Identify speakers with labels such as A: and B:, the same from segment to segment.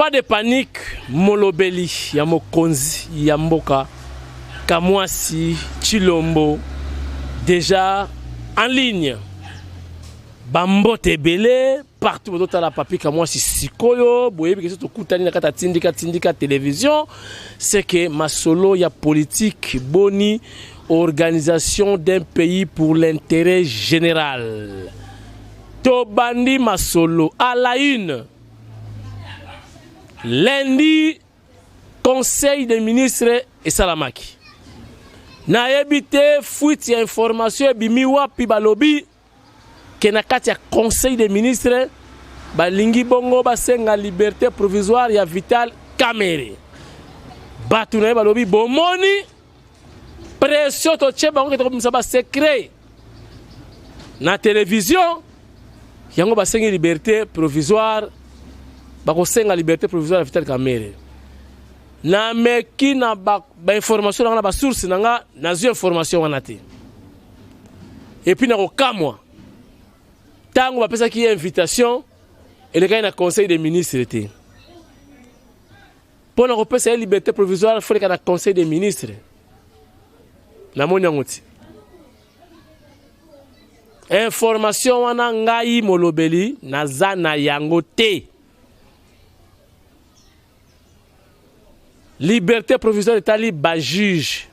A: Pas de panique, molobeli, ya mokonzi, ya mboka, Kamwasi, Chilombo, déjà en ligne. Bambote belé, partout dans la papier Kamwasi sikoyo, boye que c'est kutani na kata tindika télévision, c'est que masolo ya politique boni organisation d'un pays pour l'intérêt général. Tobandi masolo à la une. Lundi, Conseil des ministres et Salamaki. Na ebité fuite information bimiwa pi balobi ke na kati ya Conseil des ministres balingi bongo basenga liberté provisoire ya Vital Kamerhe. Batu na balobi bomoni pression to tcheba ngo to ba secret na télévision yango basenga liberté provisoire bakosenga liberté provisoire ya Vital Kamerhe. Na meki na ba information na ba source nanga na zo information wana te. Et puis na ko kamwa tango ba pesa ki invitation et le na conseil des ministres te. Pour na ko pesa liberté provisoire faut que na conseil des ministres. Na moni ngoti. Information wana ngai molobeli na zana yango te. Liberté provisoire est allé bas juge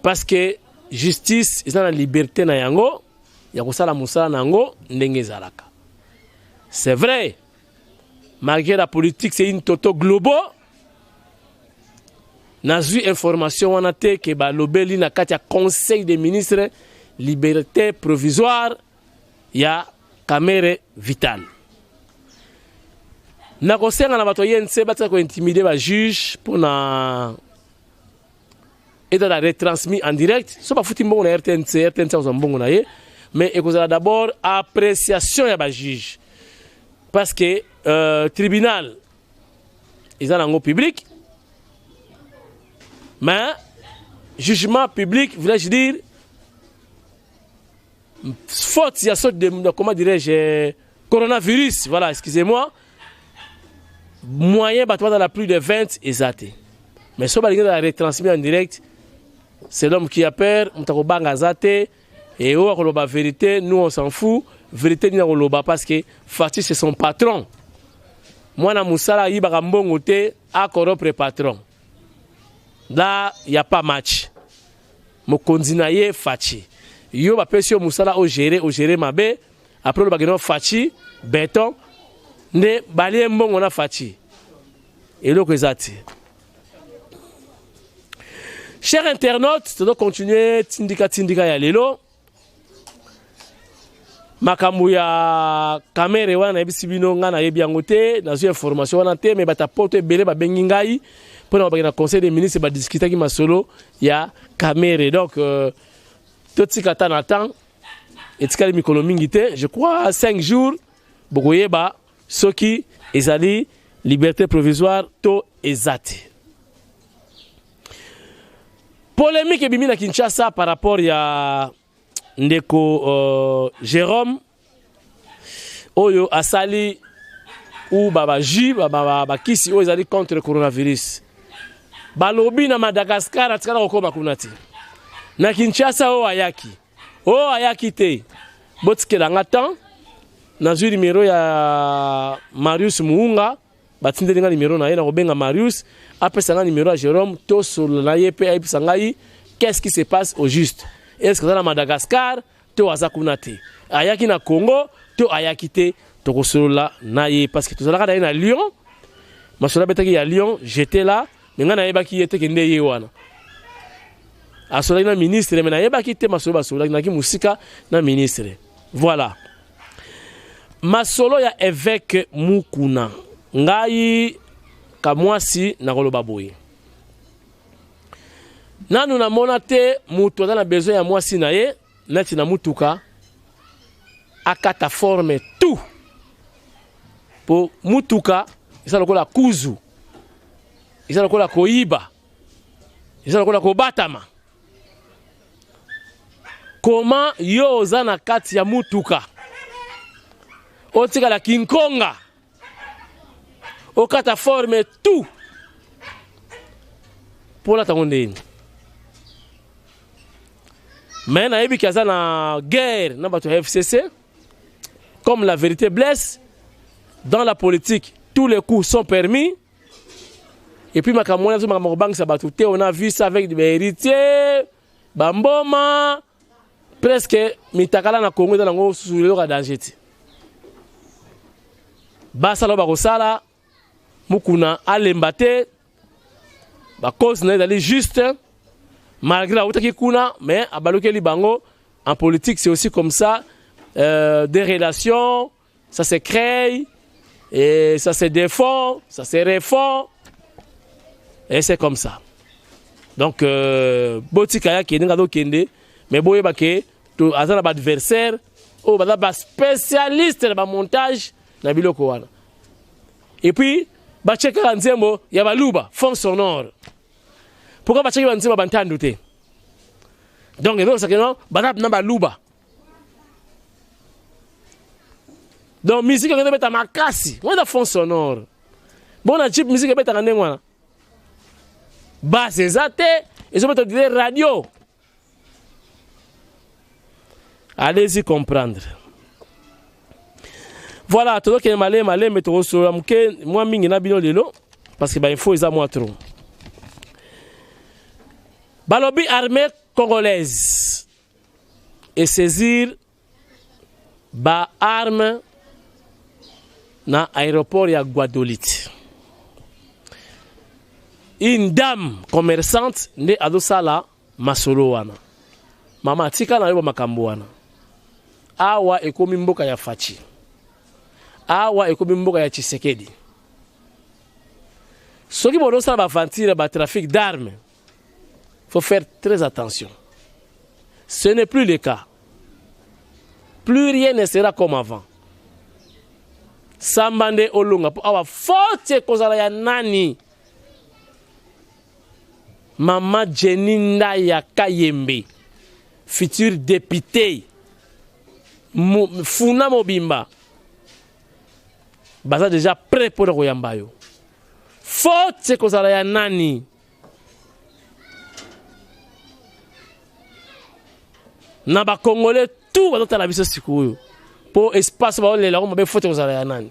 A: parce que justice est dans la liberté na yango ya kosala musala nango ndenge zalaka. C'est vrai, malgré la politique c'est une toto global. Na zu information wana te ke ba lobeli na kati ya conseil des ministres liberté provisoire ya Kamerhe Vital. Na kosenga na bato yense bataka ko intimider ba juge pour na la retransmis en direct so ba futi mbongo na RTNC so mbongo na ye mais ekozala d'abord appréciation ya ba juge parce que tribunal ils ont un public mais jugement public voulais-je dire faute il y a sorte de comment dirais-je coronavirus voilà excusez-moi moyen battement dans la plus de 20 exact. Mais si on va retransmettre en direct, c'est l'homme qui a peur, on t'a banga zate et on a la vérité, nous on s'en fout, vérité ni on loba parce que Fatih c'est son patron. Moi na musala yiba mbongo te a corrompre patron. Là, il y a pas match. Mo kondinaye Fatih. Yo ba pesio musala au gérer mabe, après le bagano Fatih, béton ne balien mbongo na Fatih. Et le rezati. Chers internautes, tu dois continuer tindika ya lelo. Makambu ya Kamerhe wana ebisi bino nga na yebi yango te, na zo information wana te, mais bata poto ebele ba bengi ngai pour na conseil des ministres ba discuter ki masolo ya Kamerhe. Donc totika ta na temps etikali mikolo mingi te, je crois 5 jours bokoyeba soki ezali liberté provisoire to ezate. Polémique ebimi na Kinshasa par rapport ya ndeko Jérôme oyo asali ou baba kisi oyo ezali contre le coronavirus. Balobi na Madagascar atikala kokoma kunati. Na Kinshasa o ayaki te. Botikela ngatan na zui numéro ya Marius Muunga batindeli nga numéro na ye na kobenga Marius apesa nga numéro ya Jérôme to solo na ye pe ayebisa ngai qu'est-ce qui se passe au juste. Est-ce que ça na Madagascar to aza kuna te ayaki na Congo to ayaki te to kosolola na ye parce que tozalaka na ye na Lyon masola betaki ya Lyon j'étais là mais nga na yebaki ye te kende ye wana asolaki na ministre mais na yebaki te masola basolaki naki musika na ministre. Voilà. Masolo ya évêque Mukuna ngai Kamwasi na koloba boye nanu na mona te mutu na besoin ya mwasi na ye neti na mutuka akata forme tout po mutuka isa lokola kuzu isa lokola koiba isa lokola kobatama. Comment yo oza na kati ya mutuka otika la kinkonga au cataforme tout pour la tangondine. Mais na yebi kaza na guerre na bato FCC, comme la vérité blesse, dans la politique tous les coups sont permis. Et puis makamona zo makamobang sa bato te, on a vu ça avec des héritiers, bamboma, presque mitakala na Congo dans ngo sous le danger. Basa lo bakosala mukuna alembate ba cause na dali juste malgré la qui kuna, mais à Balokeli Bango, en politique, c'est aussi comme ça, des relations, ça se crée, et ça se défend, ça se refond, et c'est comme ça. Donc, Botikaya qui est dans Kende, mais Boye Bake, tout un adversaire, ou un spécialiste dans le montage, dans le Kowana. Et puis, Bacheka Nzembo, il y a Baluba, fond sonore. Pourquoi Bacheki Nzembo Bantandu te? Donc, c'est que non, Banab Namba Luba. Donc, musique est bête à Makasi. On a fond sonore. Bon, la chip musique est bête à Nengwana. Bah, c'est ça, ils ont mis des radios. Allez-y comprendre. Voilà, tout le monde est malé, mais tout le monde est moi, mingi na bino lelo, parce que il faut ils moi trop. Balobi armée congolaise et saisir ba arme na aéroport ya Guadolite. Une dame commerçante ne adosala masolo wana. Mama tika na yo makambo wana. Awa ekomi mboka ya Fachi. Awa ekomi mboka ya Tshisekedi. Soki bodo sala ba ventire ba trafic d'armes. Faut faire très attention. Ce n'est plus le cas. Plus rien ne sera comme avant. Sambande olunga po awa forte kozala ya nani. Mama Jeninda ya Kayembe, futur député, Funa Mobimba, baza déjà prêt pour le Royambayo. Forte kozala ya nani. Na ba Congolais tout va dans la biso sikuyo. Pour espace ba le la mabe forte kozala ya nani.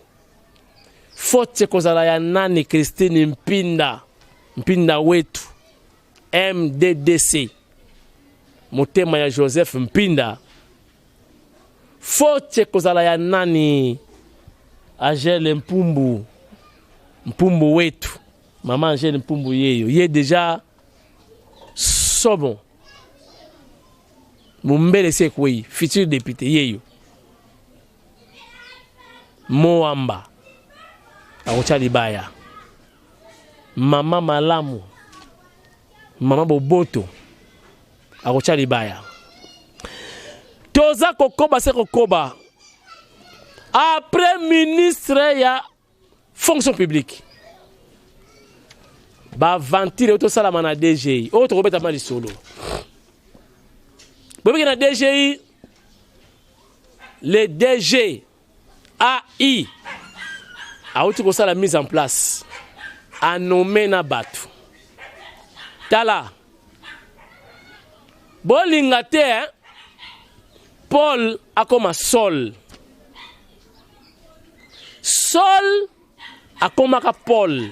A: Forte kozala ya nani Christine Mpinda wetu. MDDC Motema ya Joseph Mpinda. Forte kozala ya nani Angèle Mpumbu wetu. Maman Angèle Mpumbu yeyo. Ye déjà Sobon Mumbele Sekwe, futur député yeyo. Moamba Akocha Libaya. Mama Malamu Mama Boboto Akocha Libaya. Toza kokoba se kokoba. Après ministre ya fonction publique. Ba ventile auto salama na DGI. Auto robeta mali solo. Bobi na DGI le DG AI a auto ko la mise en place. A nommé na batu. Tala. Bolingate hein? Paul a comme Sol. Sol a comme Paul.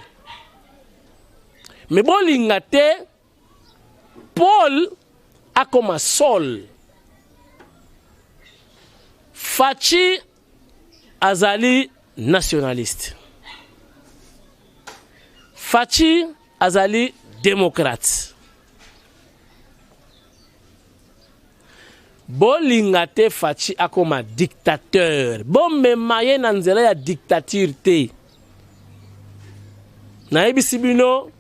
A: Mais bolingate Paul a comme Sol. Fachi azali nationaliste. Fachi azali démocrate. Bolingate Fachi akoma dictateur. Bon me maye na nzela ya dictature te. Na ebisi bino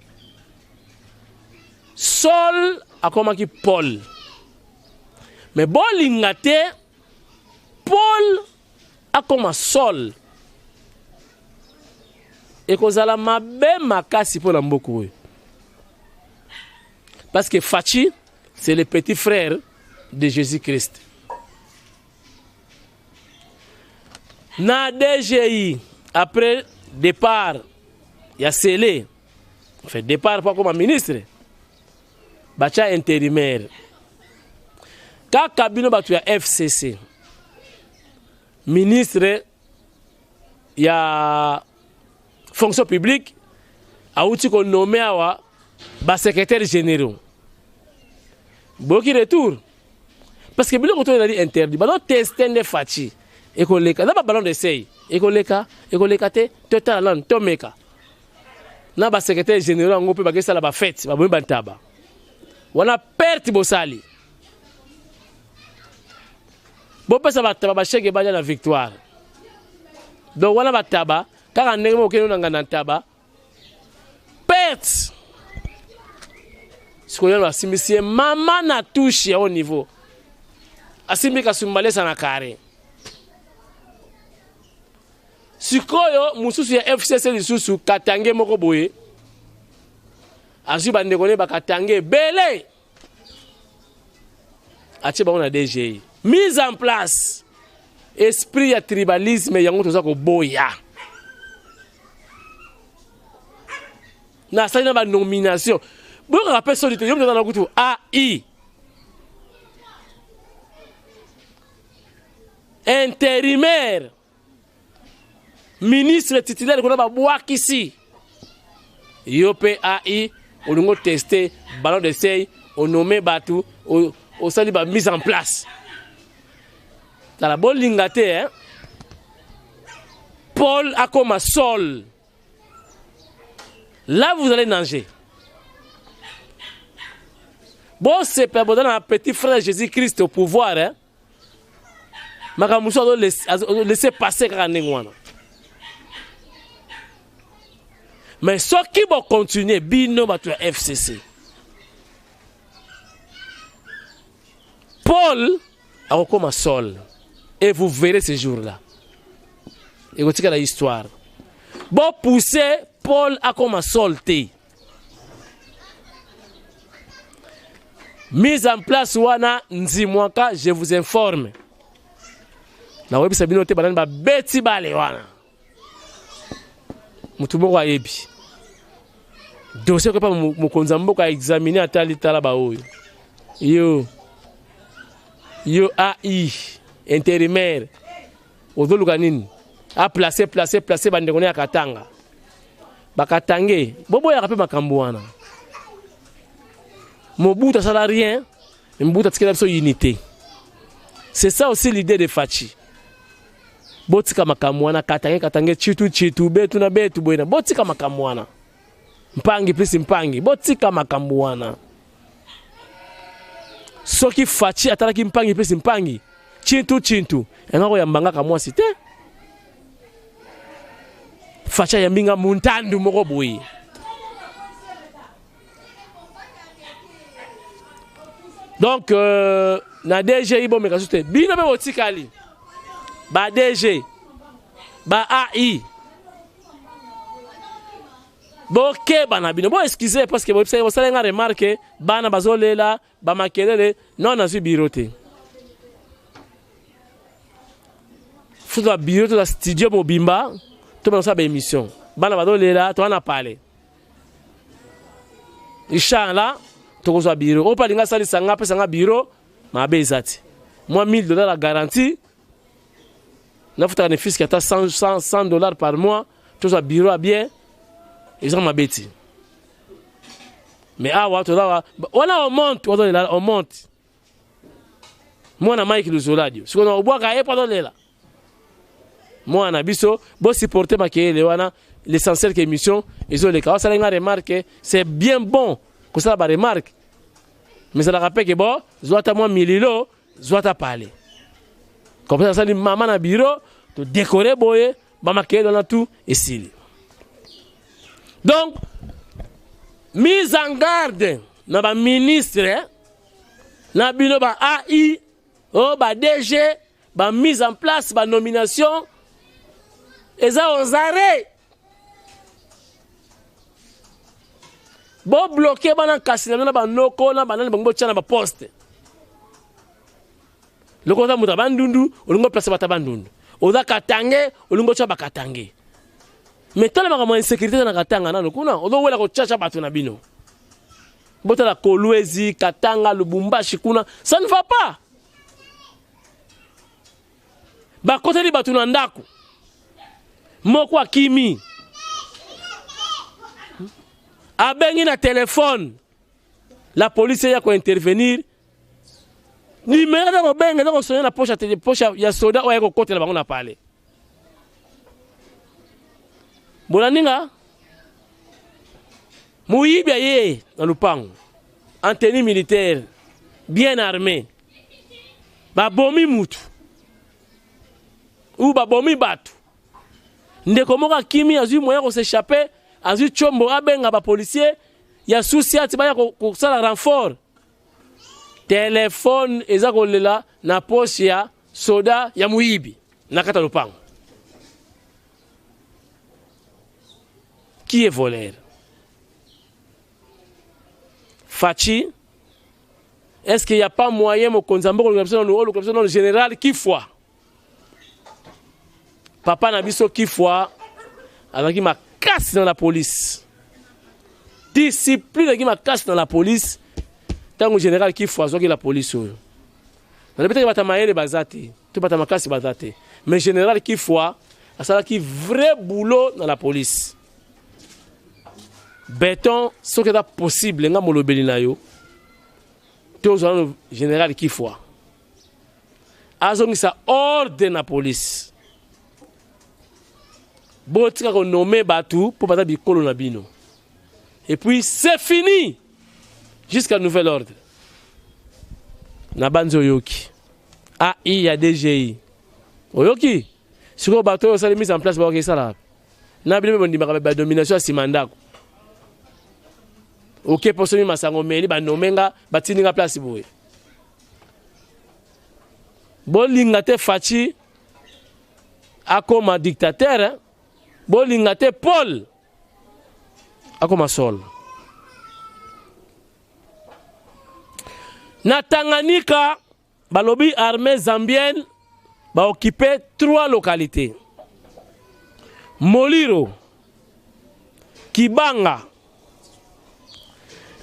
A: Sol akoma ki Paul. Mais bolingate Paul akoma Sol. Et kozala mabe makasi pour la mboku. Parce que Fachi, c'est le petit frère de Jésus-Christ. Na DGI, après départ ya scellé fait départ pas comme ministre bacha intérimaire kaka bino batu ya FCC ministre ya fonction publique auti ko nommé awa ba secrétaire général boki retour parce que bilo ko to dit interdit ba do tester ne fachi e ko leka na ba ballon d'essai e ko leka te totalan to meka na ba secrétaire général ngo pe ba kesa la ba fête ba bomi bantaba wana perte bosali bo pesa bataba ba cheke ba na victoire donc wana bataba kaka ndenge mo keno nanga na taba perte sikoyo asimisi mama na touche au niveau asimbi kasumbalesa na kare sikoyo mususu ya FCC lisusu katange moko boye azu bande kone bakatange belé atie ba on a DG mise en place esprit ya tribalisme yango toza ko boya na sali na ba nomination bo rappel solide yo mtana kutu AI intérimaire ministre titulaire kona ba bwakisi yo pe AI olingo tester ballon d'essai o nommé batu o sali ba mise en place dans la bonne lingate hein Paul a comme sol là vous allez nager bon c'est pas bon dans un petit frère Jésus-Christ au pouvoir hein makamuso laisser passer kanengwana mais ce qui va continuer bino batu ya FCC Paul a comme sol et vous verrez ce jour-là et vous la histoire bon pousser Paul a comme solté mise en place wana nzimwaka je vous informe na webi sabino te banani ba beti bale wana mutu moko ayebi dossier ko pa mukonza mboka examiner atali tala ba oyo yo AI intérimaire odoluka nini a placer bande kone ya katanga bakatange bobo ya kape makambo wana Mobutu sala rien Mobutu tikela biso unité c'est ça aussi l'idée de Fachi botika makambo wana katange chitu betu na betu boina botika makambo wana mpangi plus mpangi botika makambo wana soki Fachi atalaki mpangi plus mpangi chintu engako ya mbanga ka mwasi te Fachi ya mbinga muntandu moko boyi donc na DG ibo mekasute bino be botikali ba DG ba AI boke bana bino bo excusez parce que vous savez nga remarque bana bazolela ba makelele non na biroté futo ba bureau to la studio mobimba to ba sa ba émission bana bazolela to na parler Inch'Allah to ko bureau on palinga sali sanga pesa nga bureau ma bezati moi $1000 la garantie na futa ne fisc ata $100 par mois to so bureau a bien ils ont ma bêtise mais awa to là on monte moi na Mike Luzoladio siko na obwaka e pa dolela moi na biso bo supporter ma kele wana l'essentiel que émission ils ont les cas ça la remarque c'est bien bon que ça ba remarque mais ça la rappelle que bon zoata moi mililo zoata parler comme ça li maman na bureau to décorer boye ba maquiller dans tout et style donc mise en garde na ba ministre na bino ba AI o ba DG ba mise en place ba nomination eza aux arrêts bo bloqué bana kasina na ba noko na banani bango tchana ba poste loko za muta bandundu olingo place bata bandundu oza katange olingo tcha bakatange Mais tala makambo insécurité na Katanga nano kuna odo wela ko chacha batu na bino. Bota la Kolwezi, Katanga, Lubumbashi kuna, ça ne va pas. Ba kote li batu na ndako. Moko akimi. Abengi na téléphone. La police ya ko intervenir. Ni mera ko benga ko sonner na poche ya soda o ya ko kote la bango na parler. Bonaninga Mouyibia ye dans le pang en tenue militaire bien armé ba bomi mutu ou ba bomi batu ndeko moka kimi azu moyen ko s'échapper azu chombo abenga ba policier ya souci ati ba ko sala renfort téléphone eza ko lela na poche ya soda ya Moyibi na kata lupango. Qui est voleur? Fachi, est-ce qu'il n'y a pas moyen de konzambo le général Kifwa? Papa Nabiso Kifwa avec ma casse dans la police. Discipline avec ma casse dans la police. Tant que général Kifwa soit la police. On peut-être pas mailler les bazati, tu pas ma casse bazati. Mais général Kifwa a ça qui vrai boulot dans la police. Béton, ce qui est possible, nga molobeli na yo. Tous le général Kifwa. Azongi sa ordre na police. Botika ko nommé Batu pour pas bikolo na bino. Et puis c'est fini jusqu'à nouvel ordre. Na banzo yoki. AI y a DGI. Oyoki. Sur le bateau ça mise en place ba ok ça là. Na bino bondi ba domination simandako. Ok, pour celui masango meli ba nomenga batininga place boye. Bolingate Fachi akoma dictateur, bolingate Paul akoma Sol. Na Tanganyika, balobi armée zambienne ba occupé 3 localités. Moliro, Kibanga,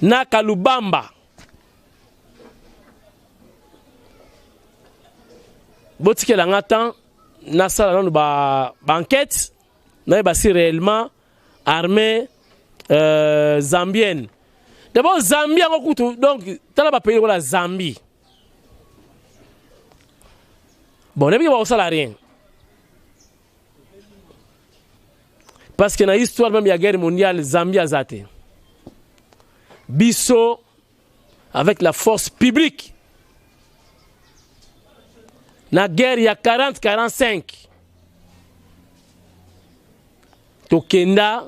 A: na Kalubamba. Botike la ngatan na sala nanu ba enquête na ba si réellement armée zambienne. D'abord Zambie en kutu donc tala ba pays la Zambie. Bon, ne pas ça rien. Parce que dans l'histoire même de la guerre mondiale Zambie a zaté. Bisso avec la force publique. La guerre il y a 40-45. To Kenda,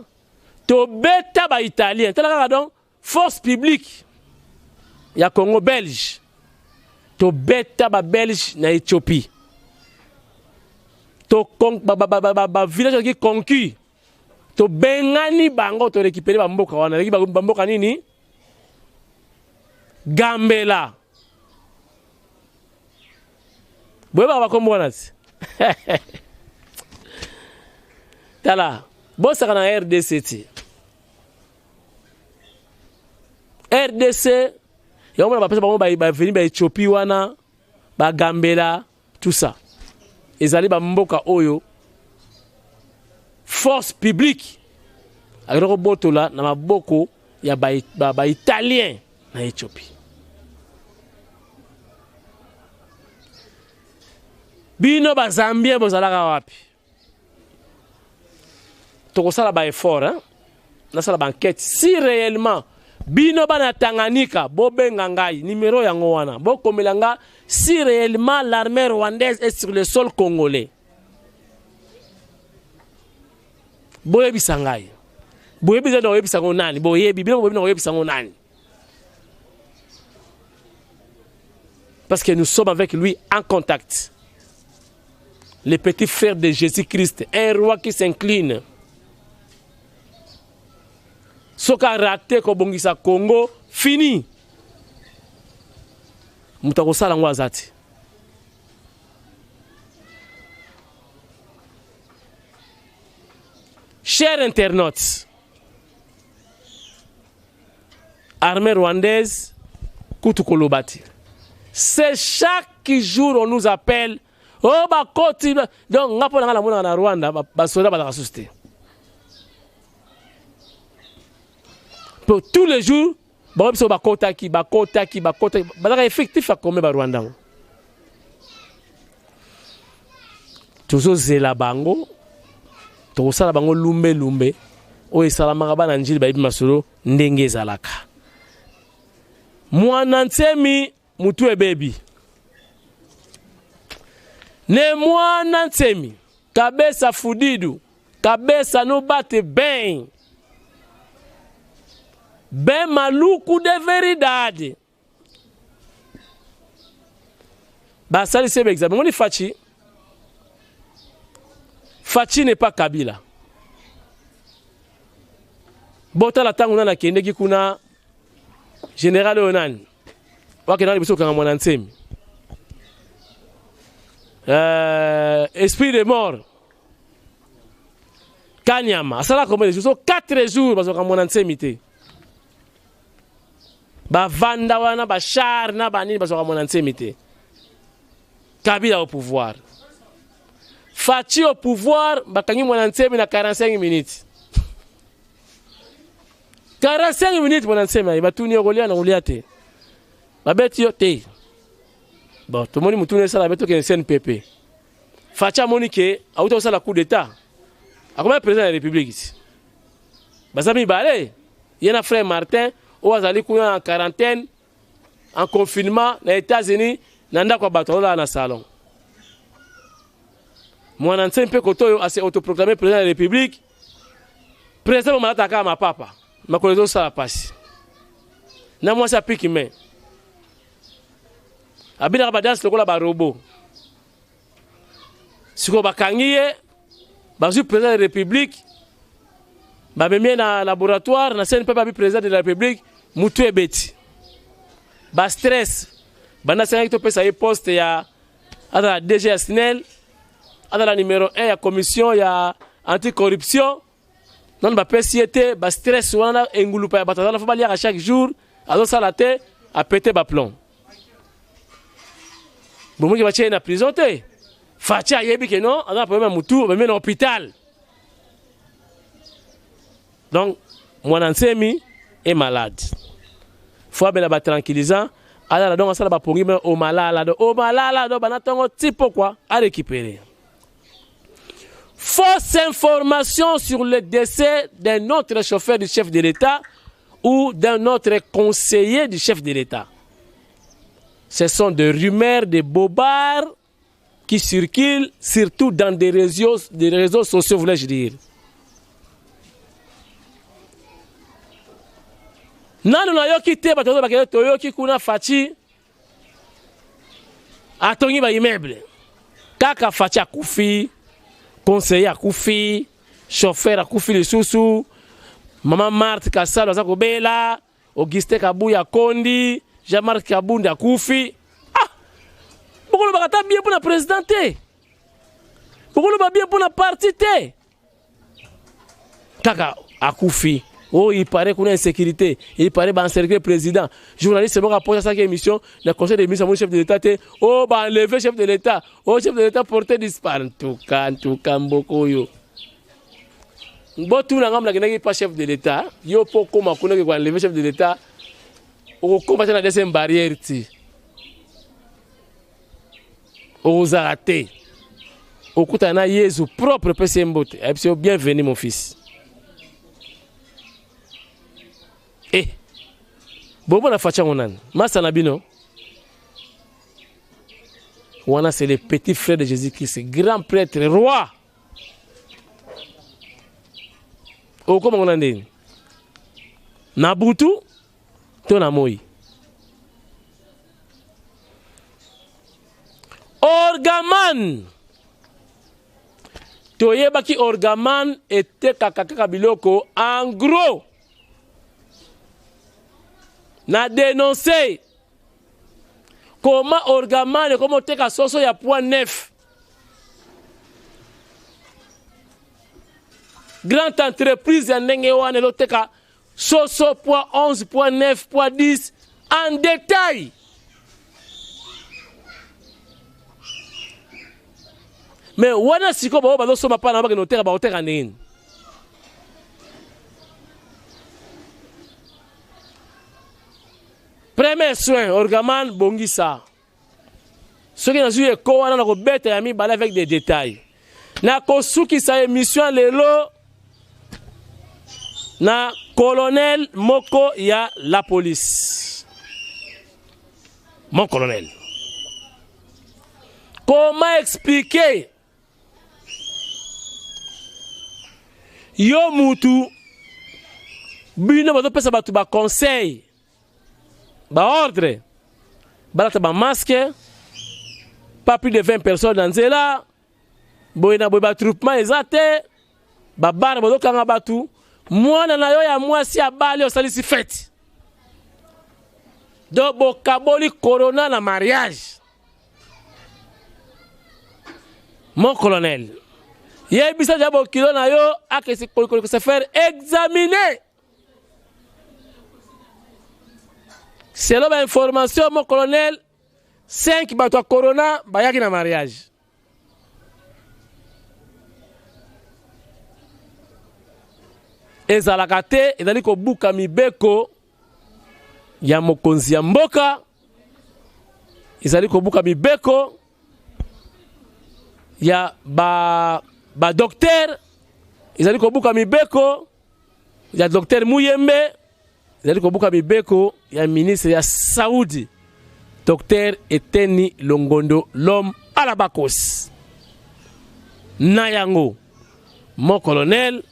A: to beta ba italien. Tala donc force publique. Il y a Congo belge. To beta ba belge na Éthiopie. To ba village qui conquis. To bengani bango to récupérer ba mboka wana. Ba mboka nini? Gambela. Boyeba ba komona ati. Tala, bosa kana RDC ti. RDC, yomona ba pesa ba venir ba Éthiopie wana, ba Gambela, tout ça. Ezali ba mboka oyo force publique. Agro botola na maboko ya ba italien na Éthiopie. Bino ba Zambien bozalaka wapi? Tokosala ba effort hein? Nasala ba enquête si réellement bino bana Tanganyika bobenga ngai numéro yango wana bokomelanga si réellement l'armée rwandaise est sur le sol congolais. Boyebisa ngai. Boyebisa do yebisa ngo nani? Boyebi bino boyebi no yebisa ngo nani? Parce que nous sommes avec lui en contact. Le petit frère de Jésus-Christ, un roi qui s'incline. Soka raté kobongisa Congo, fini. Mutako sala ngwazati. Chers internautes, armée rwandaise, Kutukolobati. C'est chaque jour on nous appelle. Oh, bah, côté. Donc, on a pas la monnaie en Rwanda, bah, soldat, bah, la société. Pour tous les jours, bah, on va kotaki, bah, effectif à combien, bah, Rwanda. Toujours zela bango, toujours ça la bango lumbe, o esala magaba na njili ba ibi masolo ndenge zalaka. Mwana nsemi mutu ebebi. Ne mwana nsemi kabesa fudidu, kabesa no bate ben. Ben maluku de veridade. Ba sali sebe examen, on Fachi. Fachi n'est pas Kabila. Bota la tangu na kende ki kuna Général Onan. Wakena libiso kanga mwana nsemi. Esprit de mort. Kanyama. Asala combien de jours? 4 jours parce que mwana nsemi te. Ba vanda wana ba char na ba nini parce que mwana nsemi te. Kabila au pouvoir. Fachi au pouvoir, bakangi mwana nsemi na 45 minutes. 45 minutes mwana nsemi, batuni okolia na olia te. Babeti yo te. Bon, tout le monde mutune sala beto ke CNPP. Facha monike, auto sala coup d'état. Akoma président de la République ici. Bazami balé, yena frère Martin, o azali kuna en quarantaine, en confinement na États-Unis, nanda kwa bato la na salon. Mwana nsemi koto a se autoproclamé président de la République. Président malata kama papa. Makolezo sala pasi. Na moi ça pique main. Abina badanse lokola ba robot. Siko bakangiye bazu président de la République. Ba memie na laboratoire na CNP ba président de la République mutu ebeti. Ba stress. Bana senga to pesa e poste ya ada DG SNEL. Ada la numéro 1 ya commission ya anticorruption. Non ba PCT ba stress wana engulupa ya batala fa balia chaque jour azo salate a péter ba plomb. Bon qui va tirer na prison te. Facha yebi que non, on a problème mutu même dans l'hôpital. Donc mwana nsemi est malade. Faut bien ba tranquillisant. Alors donc ça ba pongi au malala do banatongo tipo quoi à récupérer. Fausse information sur le décès d'un autre chauffeur du chef de l'État ou d'un autre conseiller du chef de l'État. Ce sont des rumeurs, des bobards qui circulent surtout dans des réseaux sociaux, voulais-je dire. Nanu na yoki te batozo bakele toyoki kuna Fachi atongi ba immeuble. Kaka Fachi akufi. Conseiller à Koufi, chauffeur à Koufi le Soussou, Maman Marthe Kassal à Zakobela, Auguste Kabouya Kondi, Jean-Marc Kabound à Koufi. Ah! Pourquoi le bagata bien pour la présidente? Pourquoi le bagata bien pour la partie? Kaka à Koufi. Oh, il paraît qu'on a une sécurité. Il paraît qu'on a un président. Journaliste, c'est bon rapport à cette émission. Le conseil des ministres, mon chef de l'État, oh, bah, enlevé chef de l'État. Oh, chef de l'État porté disparu. En tout cas, beaucoup yo. Bon, tout le monde n'a pas chef de l'État. Yo, pour comment on a enlevé chef de l'État. On combat la deuxième barrière. On a raté. On a Jésus propre PCM. Bienvenue, mon fils. Eh, bobo na facha onan. Masa nabino. Wana c'est le petit frère de Jésus-Christ, grand prêtre, roi. O comment on a dit? Nabutu, ton amoy. Orgaman. Toyeba ki orgaman était kakaka biloko en gros. Na dénoncé comment orgaman et comment teka soso ya point 9 grande entreprise ya ndenge wana eloteka soso poids 11 poids 9 poids 10 en détail. Mais wana siko bao bazosoma pa na bakeno teka baoteka nini. Premier soin, Orgaman Bongisa. Ce qui nous est quoi, on a rebête et mis balai avec des détails. Na kosuki sa émission lelo na colonel Moko ya la police. Mon colonel. Comment expliquer yo mutu bino bato pesa batu ba conseil ba ordre balata ba masque pas plus de 20 personnes dans zela boyena boy ba troupement ezate ba bar bodo kanga batu mwana na yo ya mwasi ya bali osalisi fête do bokaboli corona na mariage. Mon colonel yebisa jabo kilo na yo akesi koliko se faire examiner. Selon ma information, mon colonel, 5 bateaux corona bayaki na mariage. Ezalaka te ezali kobuka mibeko ya mokonzi ya mboka, ezali kobuka mibeko ya ba docteur, ezali kobuka mibeko ya docteur Muyembe, ezali kobuka mibeko ya ministre ya Saoudi Docteur Eteni Longondo, l'homme à la Bakos. Nayango, mon colonel,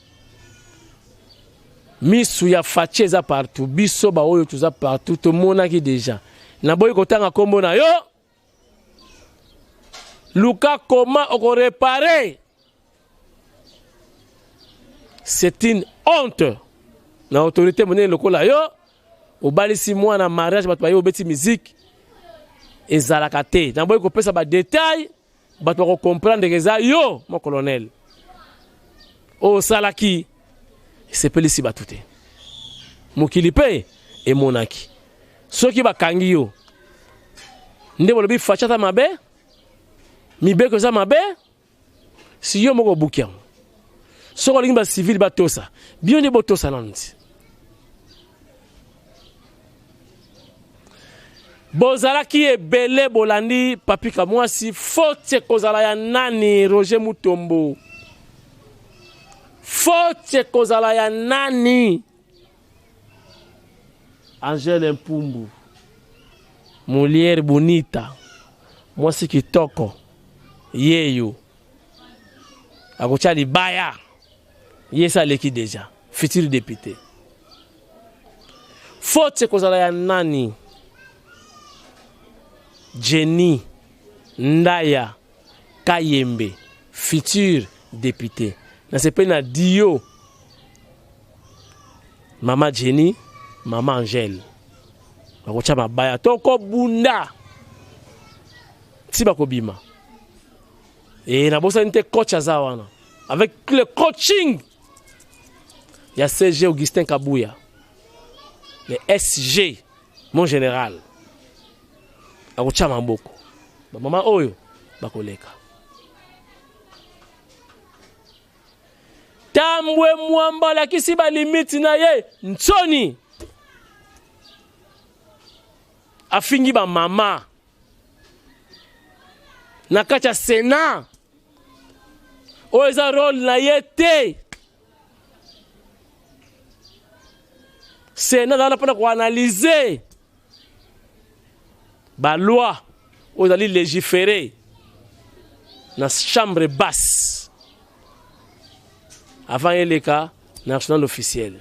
A: misu ya facheza partout, biso ba oyo tuza partout, tout le monde qui déjà. Naboyi kotanga kombo na yo. Luka comment on réparer? C'est une honte. Na autorité monnaie lokola yo, obalisi moi na mariage bato ba yo beti musique. Ezalaka te. Naboyi kopesa ba détail, bato ko comprendre que ça yo, mon colonel. O salaki, c'est pelisi batute. Mokilipe et monaki. Soki ba kangi yo. Nde bolobi fachata mabe? Mibe ko za mabe? Si yo moko bukia. Soko lingi ba civil ba tosa. Bien de botosa nanti. Bozala ki ebele bolandi papika mwasi fote kozala ya nani Roger Mutombo. Fote kozala ya nani Angel Mpumbu. Molière bonita. Mwasi kitoko. Yeyo. Akocha libaya. Yesa leki deja. Futur député. Fote kozala ya nani Jenny Ndaya Kayembe, futur député. Na sepe na Dio. Mama Jenny, Mama Angel. Bakocha mabaya toko bunda. Tiba kobima. Et na bosa nte coach azawana. Avec le coaching. Il y a CG Augustin Kabouya. Le SG, mon général. Akocha mamboko. Mama oyo bakoleka. Tambwe mwamba la kisi ba limite na ye nsoni. Afingi ba mama. Nakacha Sénat. Oeza rôle na ye te. Sénat dans la pena ko analyser ba loi aux allez légiférer dans la chambre basse avant le cas national officiel.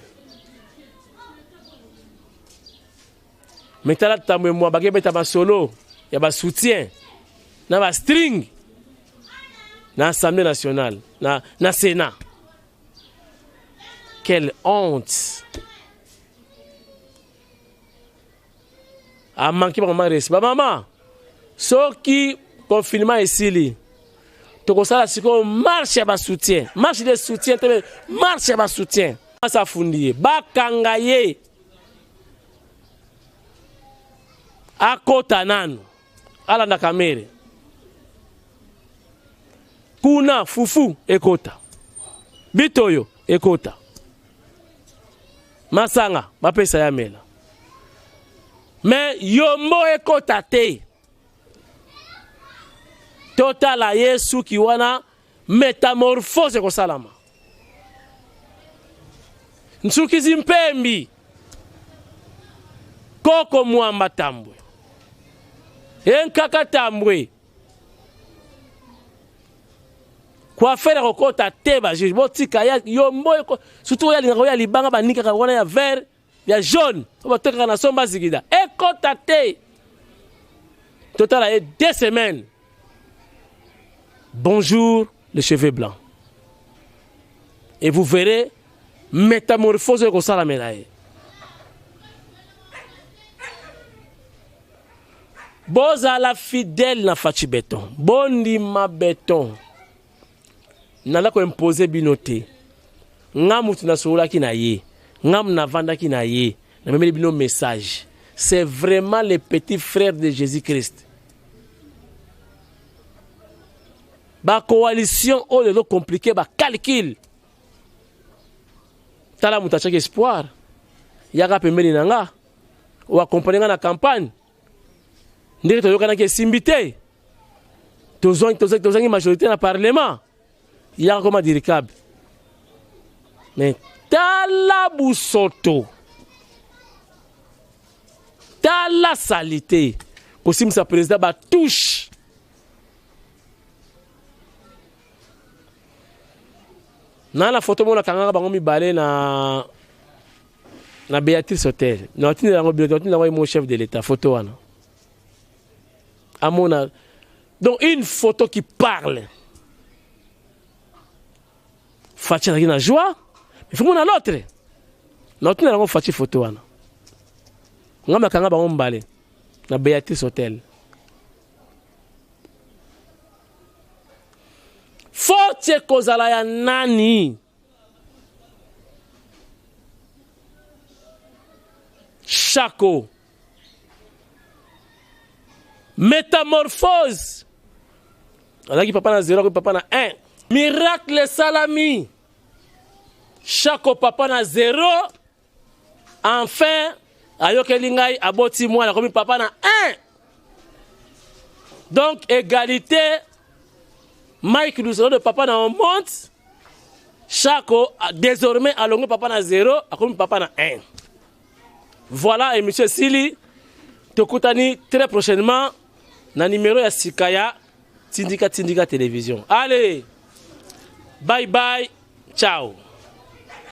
A: Maintenant là moi bagé beta ba solo ya ba soutien na ba string na Assemblée nationale na Sénat. Quelle honte. A manqué par maman respect. Maman, ce qui confinement ici, tokosala siko marche ba soutien, marche de soutien, marche ba soutien. Ça fundi bakanga ye akota nanu ala na kamere kuna fufu ekota bitoyo ekota masanga bapesa ya mela mais yombo ekota te totala Yesu ki wana métamorphose ko salama nsukizi mpembi koko mwamba tambwe enkaka tambwe kwa faire kokota teba juge botika ya yombo surtout ya linga ya libanga banika ka wana ya vert ya jaune obateka na somba zigida ekota te total est 2 semaines. Bonjour les cheveux blancs et vous verrez métamorphose ko sala melaye boza la fidèle na fachi béton bondi ma béton nala ko imposer binoté ngamu tunasola ki na ye ngam na vanda ki na ye na memeli bino message c'est vraiment les petits frères de Jésus-Christ ba coalition au le compliqué ba calcul tala mutachaki espoir yaka pembeni nanga ou accompagner na campagne ndenge toyokana ke simbité tozangi majorité na parlement yaka comme diricable mais tala busoto tala salité kosim sa président ba touche na la photo mona kanga bango mibale na Béatrice Hotel na tini lango Béatrice lango mon chef de l'état photo wana amona donc une photo qui parle Fachi na joie il faut mona l'autre na tini lango Fachi photo wana ngamba kanga bango mbale na Béatrice Hotel Forte kozala ya nani Chako métamorphose alaki papa na 0 papa na 1 miracle salami Chako papa na 0 enfin ayokeli ngai aboti mwana komi papa na 1 donc égalité Mike nous de papa na on monte Chako désormais alongo papa na 0 akomi papa na 1 voilà et monsieur Sili tokutani très prochainement na numéro ya Sikaya Tindika Télévision allez bye bye ciao.